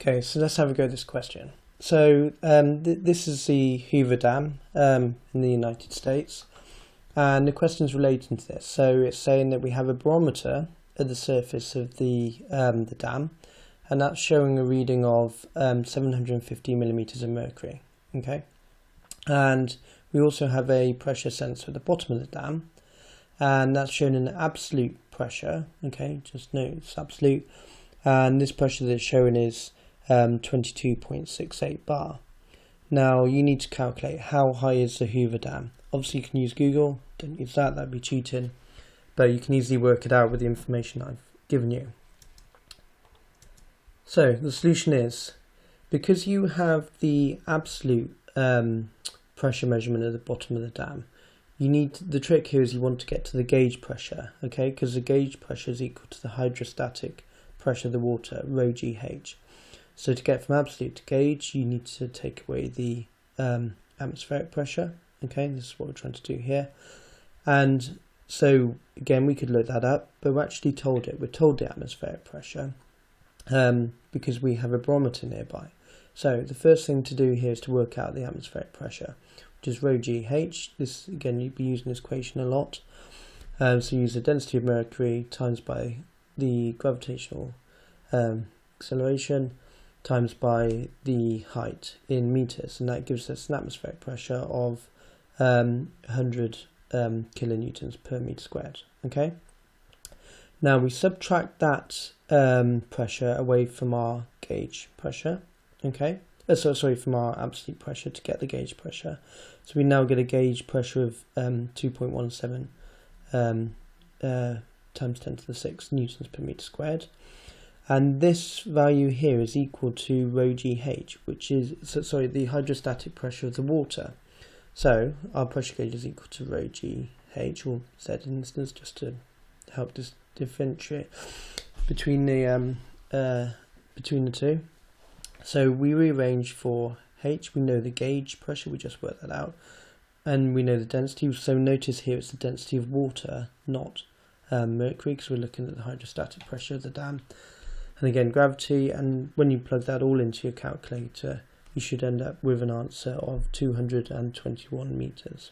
Okay, so let's have a go at this question. So this is the Hoover Dam in the United States, and the question is relating to this. So it's saying that we have a barometer at the surface of the dam, and that's showing a reading of 750 millimeters of mercury. Okay, and we also have a pressure sensor at the bottom of the dam, and that's shown in absolute pressure. Okay, just note it's absolute, and this pressure that's shown is 22.68 bar. Now you need to calculate how high is the Hoover Dam. Obviously you can use Google, don't use that, that'd be cheating, but you can easily work it out with the information I've given you. So the solution is, because you have the absolute pressure measurement at the bottom of the dam, the trick here is you want to get to the gauge pressure, okay, because the gauge pressure is equal to the hydrostatic pressure of the water, rho GH. So to get from absolute to gauge, you need to take away the atmospheric pressure. Okay, this is what we're trying to do here. And so again, we could look that up, but we're actually told it. We're told the atmospheric pressure because we have a barometer nearby. So the first thing to do here is to work out the atmospheric pressure, which is rho GH. This, again, you'd be using this equation a lot. So you use the density of mercury times by the gravitational acceleration times by the height in meters, and that gives us an atmospheric pressure of 100 kilonewtons per meter squared. Okay, now we subtract that pressure away from our gauge pressure. Okay, sorry, from our absolute pressure to get the gauge pressure. So we now get a gauge pressure of 2.17 times 10 to the 6 newtons per meter squared. And this value here is equal to rho GH, which is, the hydrostatic pressure of the water. So our pressure gauge is equal to rho GH, or Z in this instance, just to help this differentiate between the two. So we rearrange for H. We know the gauge pressure, we just worked that out, and we know the density. So notice here it's the density of water, not mercury, because we're looking at the hydrostatic pressure of the dam. And again, gravity, and when you plug that all into your calculator, you should end up with an answer of 221 meters.